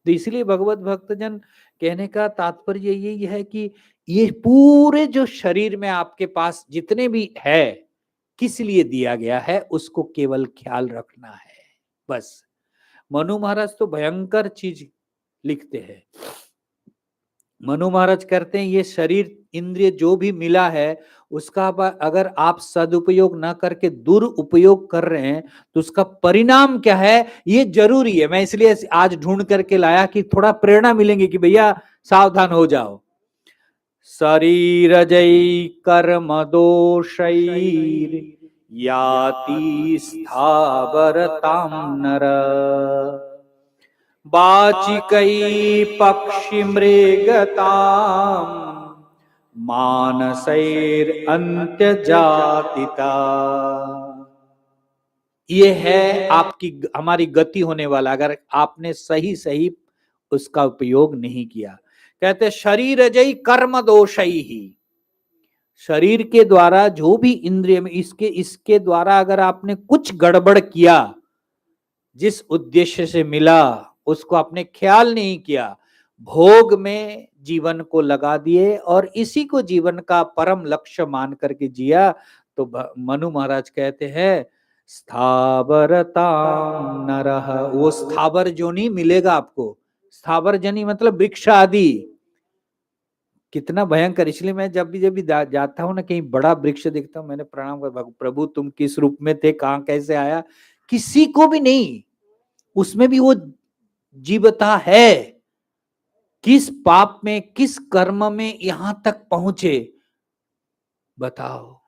तो इसलिए भगवत भक्तजन कहने का तात्पर्य यही है कि ये पूरे जो शरीर में आपके पास जितने भी है, किस लिए दिया गया है उसको केवल ख्याल रखना है बस। मनु महाराज तो भयंकर चीज लिखते हैं। मनु महाराज करते हैं ये शरीर इंद्रिय जो भी मिला है उसका अगर आप सदुपयोग ना करके दुरुपयोग कर रहे हैं तो उसका परिणाम क्या है ये जरूरी है। मैं इसलिए आज ढूंढ करके लाया कि थोड़ा प्रेरणा मिलेंगे कि भैया सावधान हो जाओ। शरीर जय कर्म दोषैर याति स्थावरतां नर वाचिकै पक्षिमृगताम् मानसैरन्त्यजातिता। ये है आपकी हमारी गति होने वाला, अगर आपने सही सही उसका उपयोग नहीं किया। कहते शरीरजई कर्म दोषई ही, शरीर के द्वारा जो भी इंद्रिय में इसके द्वारा अगर आपने कुछ गड़बड़ किया, जिस उद्देश्य से मिला उसको आपने ख्याल नहीं किया, भोग में जीवन को लगा दिए और इसी को जीवन का परम लक्ष्य मान करके जिया, तो मनु महाराज कहते हैं स्थावरता नरः, वो स्थावर जो नहीं मिलेगा आपको। स्थावर जनी मतलब वृक्ष आदि, कितना भयंकर। इसलिए मैं जब भी जाता हूँ ना, कहीं बड़ा वृक्ष देखता हूँ, मैंने प्रणाम कर, प्रभु तुम किस रूप में थे, कहाँ कैसे आया, किसी को भी नहीं, उसमें भी वो जीवता है, किस पाप में किस कर्म में यहां तक पहुंचे बताओ।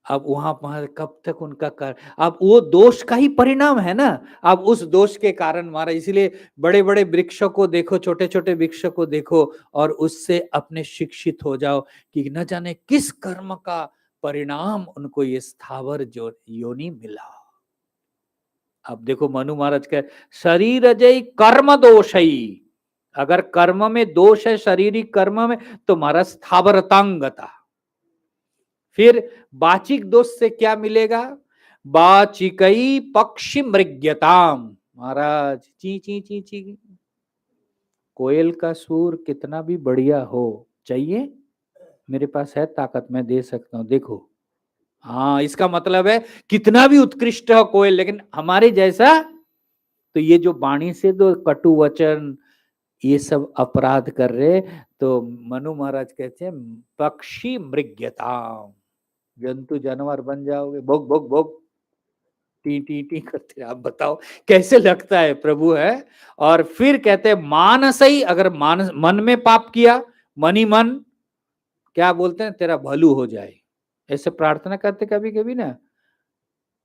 अब वहां कब तक उनका कर, अब वो दोष का ही परिणाम है ना। अब उस दोष के कारण मारा, इसलिए बड़े बड़े वृक्षों को देखो, छोटे छोटे वृक्षों को देखो और उससे अपने शिक्षित हो जाओ कि न जाने किस कर्म का परिणाम उनको ये स्थावर जो योनि मिला। अब देखो मनु महाराज के शरीर अजय कर्म दोषई, अगर कर्म में दोष है शारीरिक कर्म में तो महाराज स्थावरतांगता। फिर बाचिक दोष से क्या मिलेगा, बाचिकई पक्षी मृग्यताम, महाराज ची ची ची ची, कोयल का सुर कितना भी बढ़िया हो, चाहिए मेरे पास है ताकत, मैं दे सकता हूं, देखो। हाँ, इसका मतलब है कितना भी उत्कृष्ट हो कोयल, लेकिन हमारे जैसा, तो ये जो वाणी से दो कटु वचन ये सब अपराध कर रहे, तो मनु महाराज कहते हैं पक्षी मृग्यताम, जंतु जानवर बन जाओगे, भोग भोग भोग टी टी टी करते। आप बताओ कैसे लगता है, प्रभु है। और फिर कहते हैं मानस ही, अगर मानस मन में पाप किया, मन ही मन क्या बोलते हैं तेरा भलू हो जाए, ऐसे प्रार्थना करते कभी कभी ना,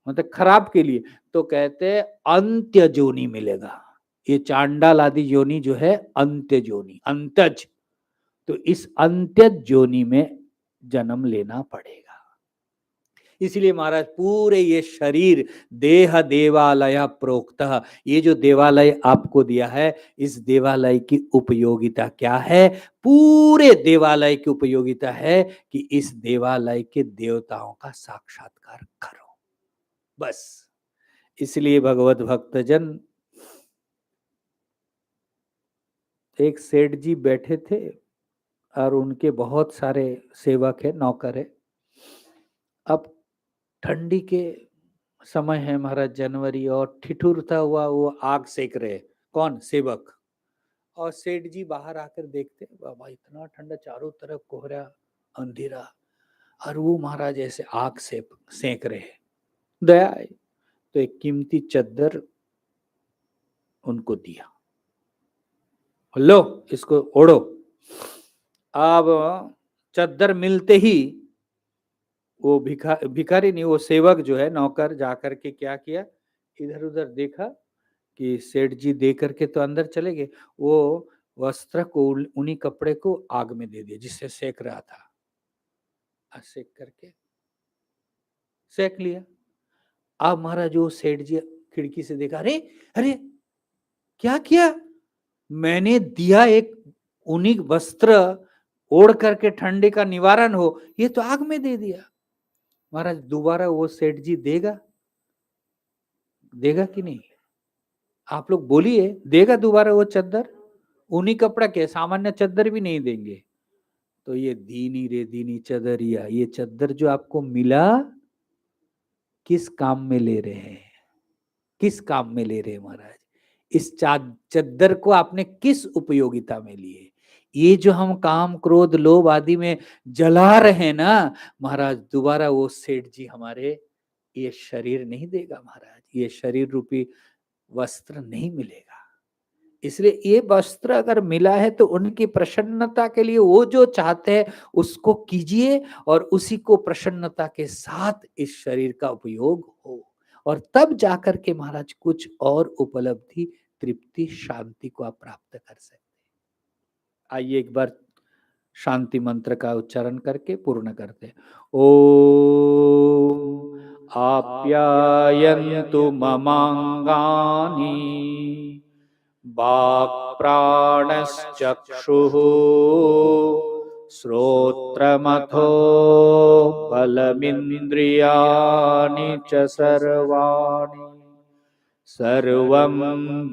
मतलब खराब के लिए, तो कहते हैं अंत्य जोनी मिलेगा। ये चांडाल आदि योनि जो है अंत्य जोनि, अंतज, तो इस अंत्य जोनि में जन्म लेना पड़ेगा। इसलिए महाराज पूरे ये शरीर देह देवालय प्रोक्त, ये जो देवालय आपको दिया है, इस देवालय की उपयोगिता क्या है, पूरे देवालय की उपयोगिता है कि इस देवालय के देवताओं का साक्षात्कार करो, बस। इसलिए भगवत भक्तजन, एक सेठ जी बैठे थे और उनके बहुत सारे सेवक है, नौकर है। अब ठंडी के समय है महाराज, जनवरी, और ठिठुरता हुआ वो आग सेक रहे, कौन, सेवक। और सेठ जी बाहर आकर देखते, बाबा इतना ठंडा, चारों तरफ कोहरा अंधेरा, और वो महाराज ऐसे आग से सेक रहे। दया आई तो एक कीमती चद्दर उनको दिया, लो इसको ओढ़ो। अब चद्दर मिलते ही वो भिखारी नहीं, वो सेवक जो है, नौकर, जाकर के क्या किया, इधर उधर देखा कि सेठ जी दे करके तो अंदर चले गए, वो वस्त्र को, उन्हीं कपड़े को आग में दे दिया जिससे सेक रहा था, सेक करके सेक लिया। अब महाराज वो सेठ जी खिड़की से देखा, अरे अरे क्या किया, मैंने दिया एक ऊनी वस्त्र ओढ़ करके ठंडे का निवारण हो, ये तो आग में दे दिया। महाराज दोबारा वो सेठ जी देगा, देगा कि नहीं, आप लोग बोलिए, देगा दोबारा वो चद्दर, ऊनी कपड़ा के, सामान्य चद्दर भी नहीं देंगे। तो ये दीनी रे दीनी चदरिया, ये चद्दर जो आपको मिला किस काम में ले रहे हैं, किस काम में ले रहे हैं महाराज, इस चद्दर को आपने किस उपयोगिता में लिए। ये जो हम काम क्रोध लोभ आदि में जला रहे हैं ना महाराज, दोबारा वो सेठ जी हमारे ये शरीर नहीं देगा महाराज, ये शरीर रूपी वस्त्र नहीं मिलेगा। इसलिए ये वस्त्र अगर मिला है तो उनकी प्रसन्नता के लिए वो जो चाहते हैं उसको कीजिए और उसी को प्रसन्नता के साथ इस शरीर का उपयोग हो, और तब जाकर के महाराज कुछ और उपलब्धि, तृप्ति, शांति को आप प्राप्त कर सकते हैं। आइए एक बार शांति मंत्र का उच्चारण करके पूर्ण करते हैं। ओम आप्यायन्तु ममांगानि वाक्प्राणश्चक्षुः श्रोत्रमथो बलमिन्द्रियाणि च सर्वाणि सर्वं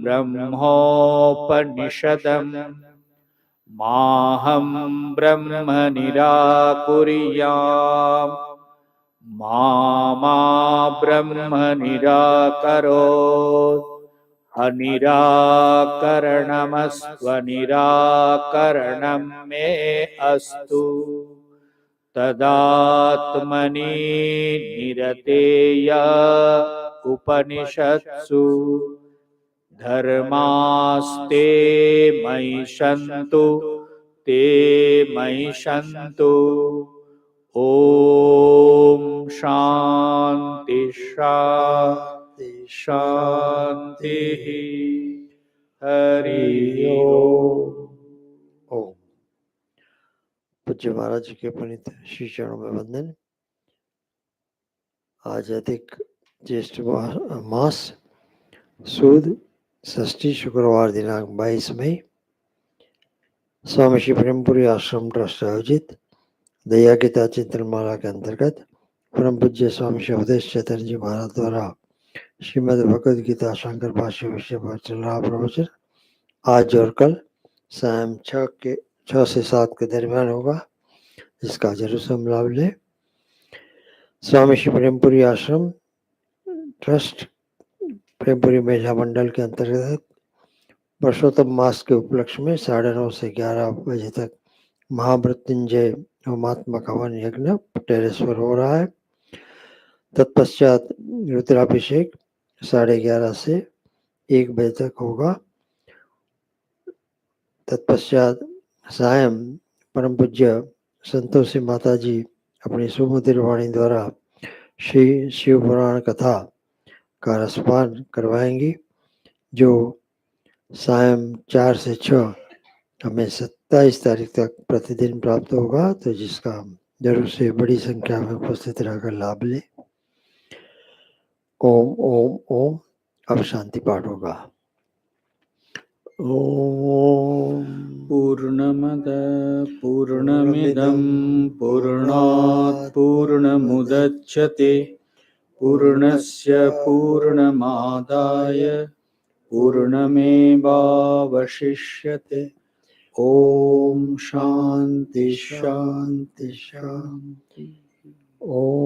ब्रह्मोपनिषदम् माहं ब्रह्म निराकुर्याम् मा ब्रह्म निराकरोत् अनिराकरणमस्त्वनिराकरणं मे अस्तु तदात्मनि निरतेय उपनिषत्सु धर्मास्ते मयि सन्तु ते मयि सन्तु। ओम शांति शांति शांति। हरि ओम। ओम। पूज्य महाराज जी के पुनीत श्री चरणों में वंदन। आज अधिक ज्येष्ठ मास सूद षष्ठी शुक्रवार दिनांक 22 मई स्वामी श्री प्रेमपुरी आश्रम ट्रस्ट आयोजित दया गीता चिंतन माला के अंतर्गत परम पूज्य स्वामी श्री अवधेश चैतन्य जी महाराज द्वारा श्रीमद् भगवद गीता शंकर भाष्य विषय पर चल रहा प्रवचन आज और कल शाम 6 से 7 के दरमियान होगा, जिसका जरूर से हम लाभ लें। स्वामी श्री प्रेमपुरी आश्रम ट्रस्ट प्रेमपुरी महिला मंडल के अंतर्गत पुरुषोत्तम मास के उपलक्ष्य में 9:30 से 11 बजे तक महामृत्युंजय होमात्मक हवन यज्ञ टेरेस पर हो रहा है। तत्पश्चात रुद्राभिषेक 11:30 से 1 बजे तक होगा। तत्पश्चात सायं परम पूज्य संतोषी माता जी अपनी सुमधुर वाणी द्वारा श्री शिव पुराण कथा का रसपान करवाएंगी, जो सायं 4 से 6 हमें 27 तारीख तक प्रतिदिन प्राप्त होगा, तो जिसका जरूर से बड़ी संख्या में उपस्थित रहकर लाभ ले। ओम ओम ओम। अब शांति पाठ होगा। ओम पूर्णमद पूर्णमिदं पूर्णात् पूर्णमुदच्यते पूर्णस्य पूर्णमादाय पूर्णमेवावशिष्यते। ओम शांति शांति शांति। ओम।